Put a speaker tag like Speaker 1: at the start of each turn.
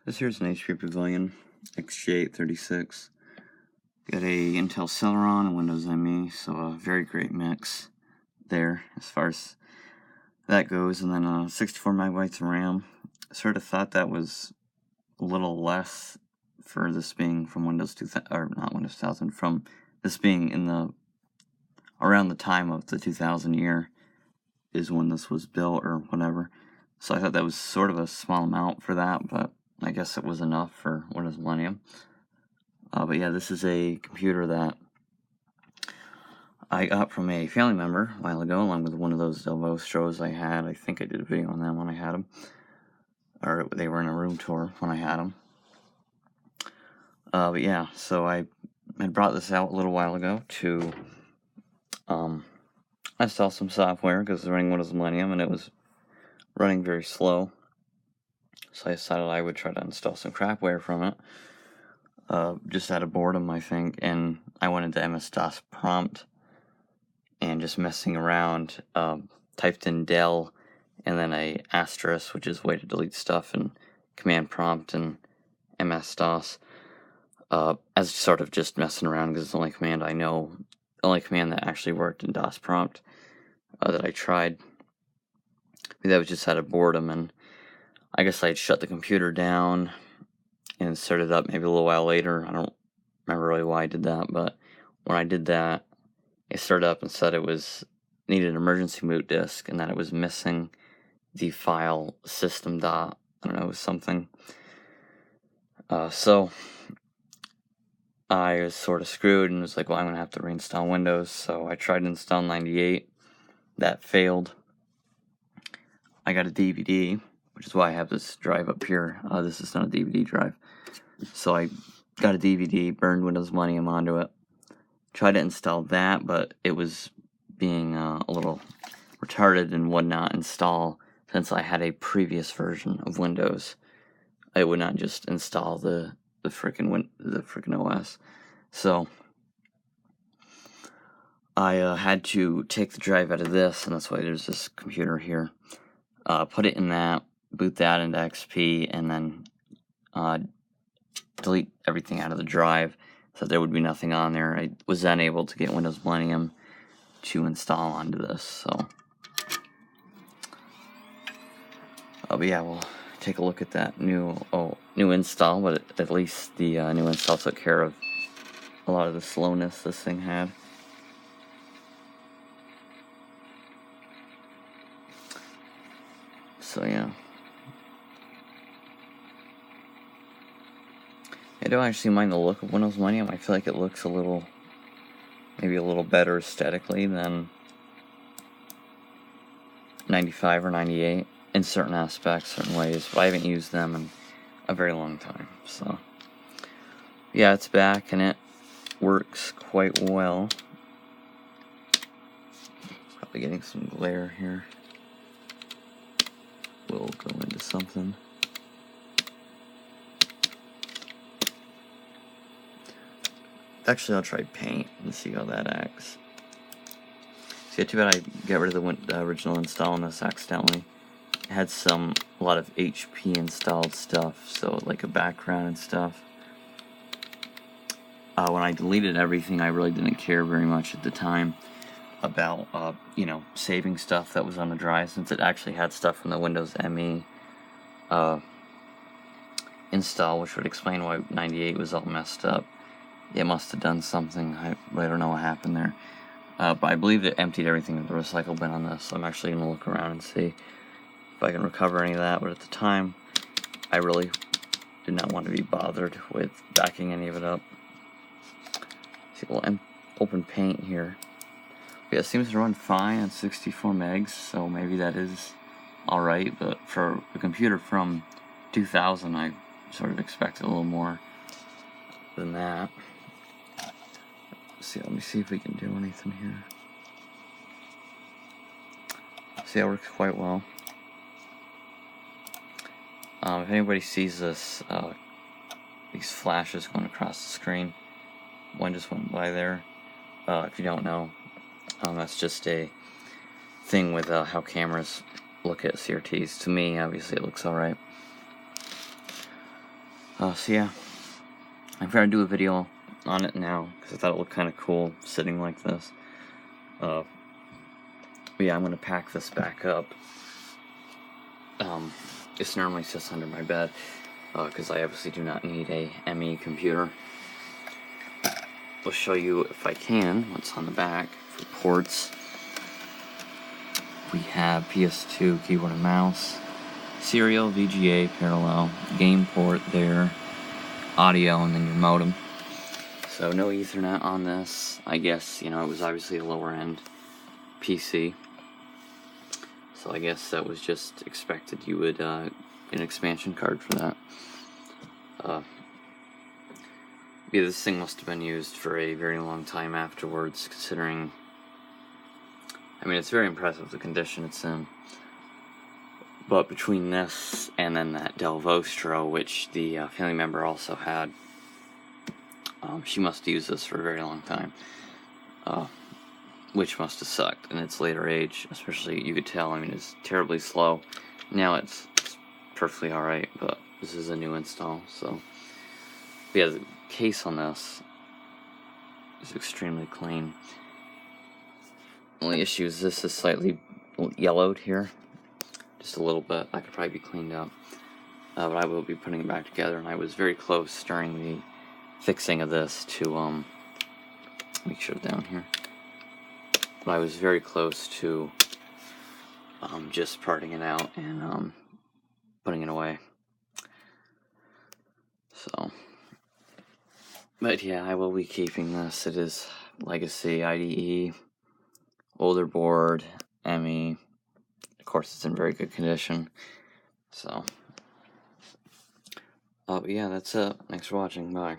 Speaker 1: This here's an HP Pavilion XG836. Got a Intel Celeron and Windows ME, so a very great mix there as far as that goes. And then 64 megabytes of RAM. I sort of thought that was a little less for this being from Windows 2000, or not Windows 2000, from this being in the around the time of the 2000 year is when this was built or whatever. So I thought that was sort of a small amount for that, but I guess it was enough for Windows Millennium. But yeah, this is a computer that I got from a family member a while ago, along with one of those Delvo shows I had. I think I did a video on them when I had them. Or they were in a room tour when I had them. But yeah, so I had brought this out a little while ago to install some software because it was running Windows Millennium and it was running very slow. So I decided I would try to install some crapware from it. Just out of boredom, I think, and I went into MS-DOS prompt and just messing around, typed in del and then a asterisk, which is a way to delete stuff, and command prompt and MS-DOS, as sort of just messing around because it's the only command I know, the only command that actually worked in DOS prompt that I tried. But that was just out of boredom, and I guess I'd shut the computer down and start it up maybe a little while later. I don't remember really why I did that, but when I did that, it started up and said it needed an emergency boot disk and that it was missing the file system dot, I don't know, it was something. So I was sort of screwed and was like, well, I'm going to have to reinstall Windows. So I tried to install 98. That failed. I got a DVD, which is why I have this drive up here. This is not a DVD drive. So I got a DVD, burned Windows Millennium onto it, tried to install that, but it was being a little retarded and would not install since I had a previous version of Windows. It would not just install the frickin' OS. So I had to take the drive out of this, and that's why there's this computer here. Put it in that, boot that into XP, and then delete everything out of the drive so there would be nothing on there. I was then able to get Windows Millennium to install onto this. So, but yeah, we'll take a look at that new install. But at least the new install took care of a lot of the slowness this thing had. So yeah. I don't actually mind the look of Windows Millennium. I feel like it looks maybe a little better aesthetically than 95 or 98 in certain aspects, certain ways, but I haven't used them in a very long time. So yeah, it's back and it works quite well. Probably getting some glare here. We'll go into something. Actually, I'll try paint and see how that acts. See, too bad I got rid of the original install on this accidentally. It had a lot of HP installed stuff, so like a background and stuff. When I deleted everything, I really didn't care very much at the time about, saving stuff that was on the drive, since it actually had stuff from the Windows ME install, which would explain why 98 was all messed up. It must have done something. I don't know what happened there. But I believe it emptied everything in the recycle bin on this, so I'm actually going to look around and see if I can recover any of that. But at the time, I really did not want to be bothered with backing any of it up. See, we'll open paint here. Yeah, it seems to run fine at 64 megs, so maybe that is alright, but for a computer from 2000, I sort of expected a little more than that. Let me see if we can do anything here. See, that works quite well. If anybody sees this, these flashes going across the screen, one just went by there. If you don't know, that's just a thing with how cameras look at CRTs. To me, obviously, it looks alright. So yeah, I figured I'd do a video on it now, because I thought it looked kind of cool, sitting like this. But yeah, I'm going to pack this back up. This normally sits under my bed, because I obviously do not need a ME computer. I'll show you, if I can, what's on the back for ports. We have PS2 keyboard and mouse, serial, VGA, parallel, game port there, audio, and then your modem. So no Ethernet on this. I guess, you know, it was obviously a lower end PC. So I guess that was just expected. You would get an expansion card for that. Yeah, this thing must have been used for a very long time afterwards, considering, I mean, it's very impressive the condition it's in. But between this and then that Dell Vostro, which the family member also had, she must have used this for a very long time. Which must have sucked in its later age, especially, you could tell, I mean, it's terribly slow. Now it's perfectly alright, but this is a new install, so. Yeah, the case on this is extremely clean. Only issue is this is slightly yellowed here, just a little bit. That could probably be cleaned up, but I will be putting it back together. And I was very close during the fixing of this to let me shut it down here. But I was very close to just parting it out and putting it away. So. But yeah, I will be keeping this. It is Legacy IDE, older board, ME. Of course, it's in very good condition. So, but yeah, that's it. Thanks for watching. Bye.